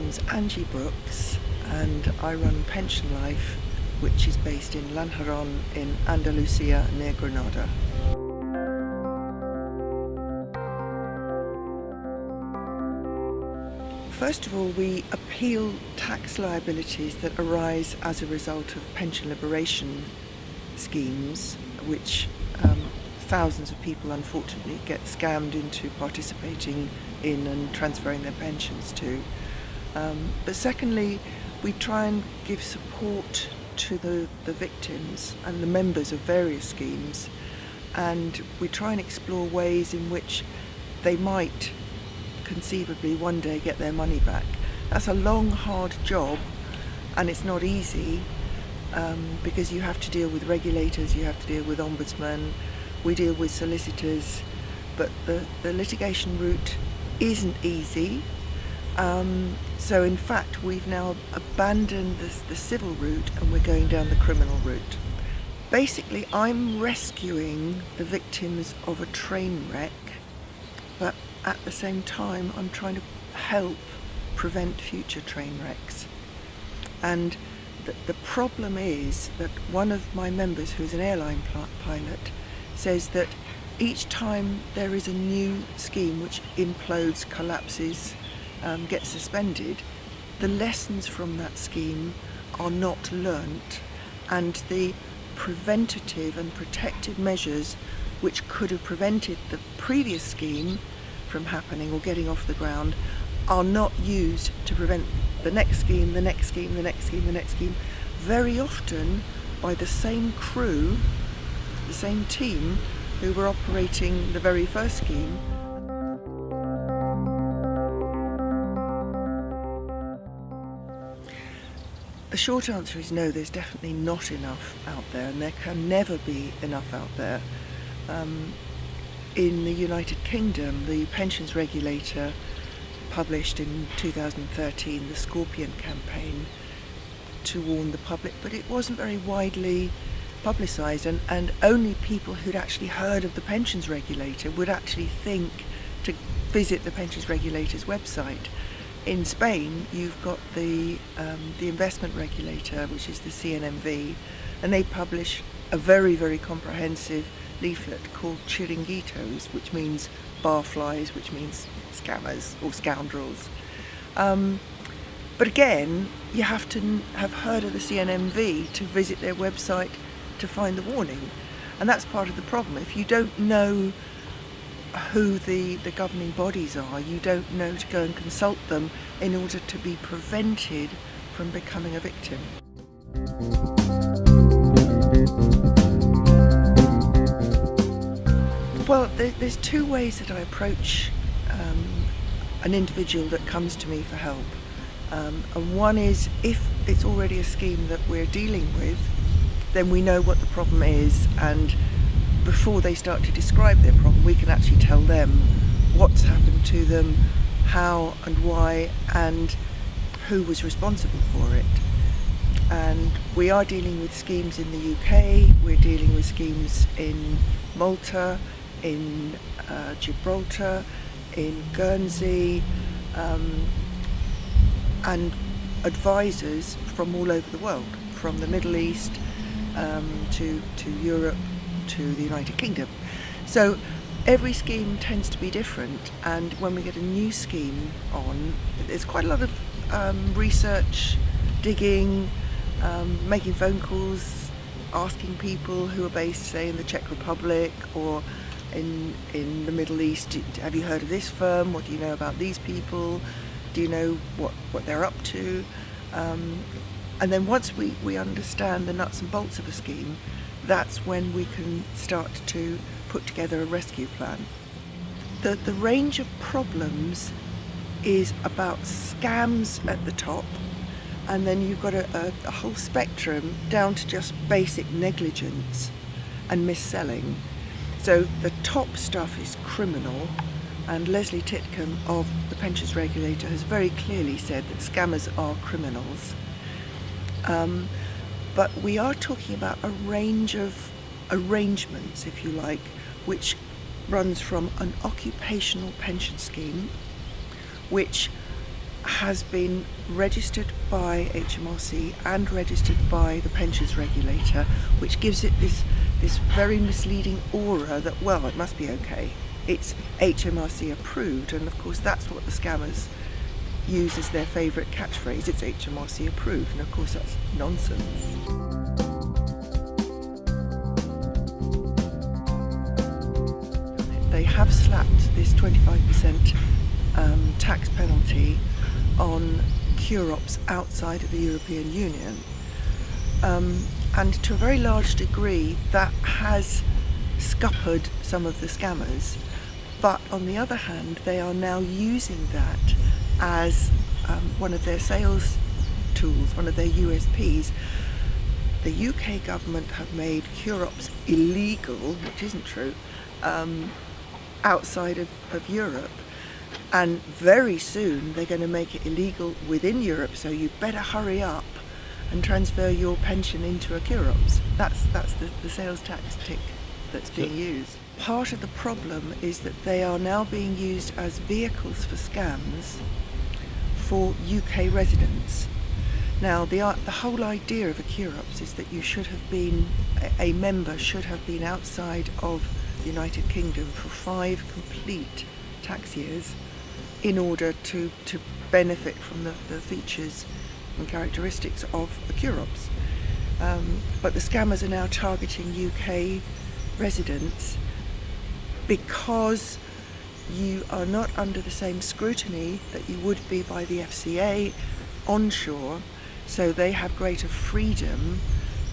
name's Angie Brooks and I run Pension Life, which is based in Lanjarón in Andalusia near Granada. First of all, we appeal tax liabilities that arise as a result of pension liberation schemes, which thousands of people unfortunately get scammed into participating in and transferring their pensions to. But secondly, we try and give support to the victims and the members of various schemes, and we try and explore ways in which they might conceivably one day get their money back. That's a long, hard job, and it's not easy because you have to deal with regulators, you have to deal with ombudsmen, we deal with solicitors, but the litigation route isn't easy. So in fact we've now abandoned the civil route and we're going down the criminal route. Basically, I'm rescuing the victims of a train wreck, but at the same time I'm trying to help prevent future train wrecks. And the problem is that one of my members, who's an airline pilot, says that each time there is a new scheme which implodes, collapses, gets suspended, the lessons from that scheme are not learnt, and the preventative and protective measures which could have prevented the previous scheme from happening or getting off the ground are not used to prevent the next scheme, the next scheme, the next scheme, the next scheme, very often by the same crew, the same team who were operating the very first scheme. The short answer is no, there's definitely not enough out there, and there can never be enough out there. In the United Kingdom, the pensions regulator published in 2013 the Scorpion campaign to warn the public, but it wasn't very widely publicised, and only people who'd actually heard of the pensions regulator would actually think to visit the pensions regulator's website. In Spain, you've got the investment regulator, which is the CNMV, and they publish a very, very comprehensive leaflet called Chiringuitos, which means barflies, which means scammers or scoundrels. But again, you have to have heard of the CNMV to visit their website to find the warning, and that's part of the problem. If you don't know who the governing bodies are, you don't know to go and consult them in order to be prevented from becoming a victim. Well, there's two ways that I approach an individual that comes to me for help. And one is, if it's already a scheme that we're dealing with, then we know what the problem is, and before they start to describe their problem, we can actually tell them what's happened to them, how and why, and who was responsible for it. And we are dealing with schemes in the UK, we're dealing with schemes in Malta, in Gibraltar, in Guernsey, and advisors from all over the world, from the Middle East to Europe, to the United Kingdom. So every scheme tends to be different, and when we get a new scheme on, there's quite a lot of research, digging, making phone calls, asking people who are based, say, in the Czech Republic or in the Middle East, have you heard of this firm? What do you know about these people? Do you know what they're up to? And then once we understand the nuts and bolts of a scheme, that's when we can start to put together a rescue plan. The range of problems is about scams at the top, and then you've got a whole spectrum down to just basic negligence and mis-selling. So the top stuff is criminal, and Leslie Titcombe of the Pensions Regulator has very clearly said that scammers are criminals. But we are talking about a range of arrangements, if you like, which runs from an occupational pension scheme, which has been registered by HMRC and registered by the pensions regulator, which gives it this very misleading aura that, well, it must be okay. It's HMRC approved, and of course that's what the scammers use as their favourite catchphrase. It's HMRC approved, and of course that's nonsense. They have slapped this 25% tax penalty on cure-ops outside of the European Union. And to a very large degree that has scuppered some of the scammers, but on the other hand they are now using that as one of their sales tools, one of their USPs. The UK government have made cure-ops illegal, which isn't true, outside of Europe, and very soon they're going to make it illegal within Europe, so you better hurry up and transfer your pension into a cure-ops. That's the sales tactic that's being used. Part of the problem is that they are now being used as vehicles for scams for UK residents. Now the whole idea of a cure-ops is that you should have been, a member should have been outside of the United Kingdom for 5 complete tax years in order to benefit from the features and characteristics of a cure-ops. But the scammers are now targeting UK residents because you are not under the same scrutiny that you would be by the FCA onshore, so they have greater freedom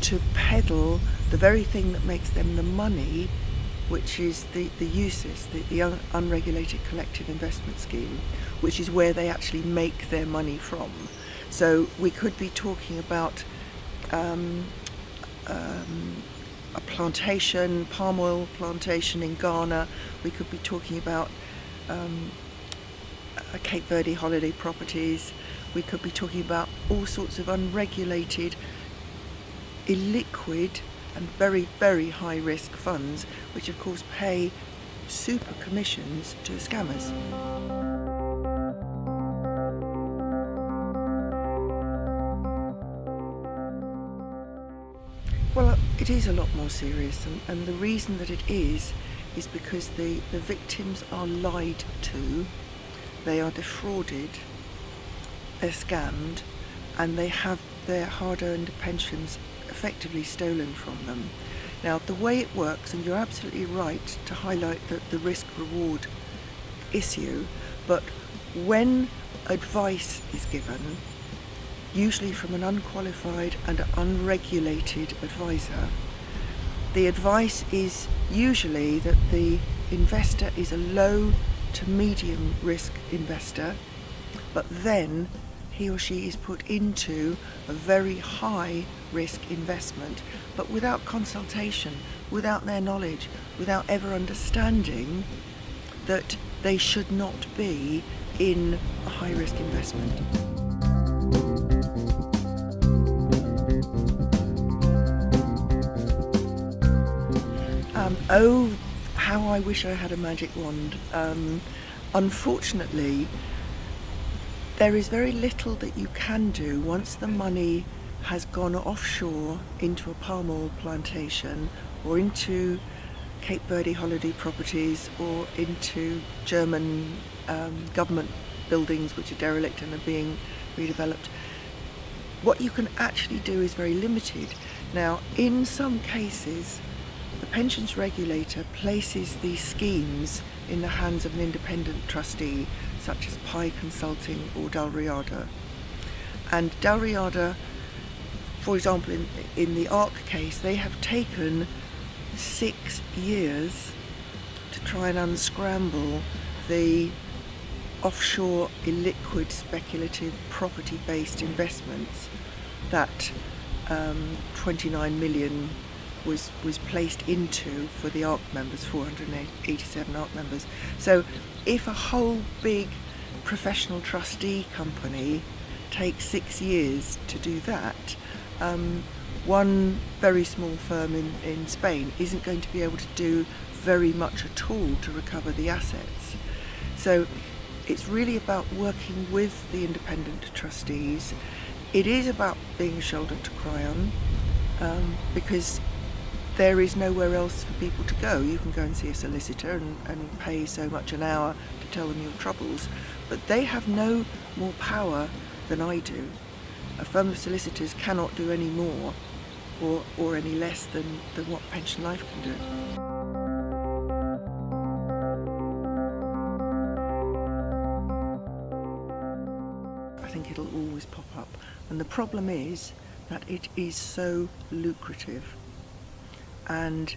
to peddle the very thing that makes them the money, which is the UCITS, the unregulated collective investment scheme, which is where they actually make their money from. So we could be talking about a plantation, palm oil plantation in Ghana. We could be talking about Cape Verde holiday properties. We could be talking about all sorts of unregulated, illiquid and very, very high risk funds, which of course pay super commissions to scammers. Well, it is a lot more serious, and the reason that it is because the victims are lied to, they are defrauded, they're scammed, and they have their hard-earned pensions effectively stolen from them. Now, the way it works, and you're absolutely right to highlight the risk-reward issue, but when advice is given, usually from an unqualified and unregulated advisor, the advice is usually that the investor is a low to medium risk investor, but then he or she is put into a very high risk investment, but without consultation, without their knowledge, without ever understanding that they should not be in a high risk investment. Oh, how I wish I had a magic wand. Unfortunately, there is very little that you can do once the money has gone offshore into a palm oil plantation or into Cape Verde holiday properties or into German government buildings which are derelict and are being redeveloped. What you can actually do is very limited. Now, in some cases, the pensions regulator places these schemes in the hands of an independent trustee, such as Pi Consulting or Dalriada. And Dalriada, for example, in the ARC case, they have taken 6 years to try and unscramble the offshore illiquid speculative property-based investments that 29 million was placed into for the ARC members, 487 ARC members. So if a whole big professional trustee company takes 6 years to do that, one very small firm in Spain isn't going to be able to do very much at all to recover the assets. So It's really about working with the independent trustees. It is about being a shoulder to cry on, because there is nowhere else for people to go. You can go and see a solicitor and pay so much an hour to tell them your troubles, but they have no more power than I do. A firm of solicitors cannot do any more or any less than what Pension Life can do. I think it'll always pop up, and the problem is that it is so lucrative and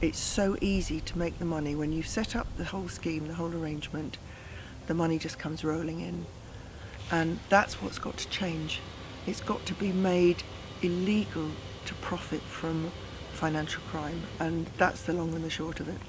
it's so easy to make the money. When you set up the whole scheme, the whole arrangement, the money just comes rolling in, and that's what's got to change. It's got to be made illegal to profit from financial crime, and that's the long and the short of it.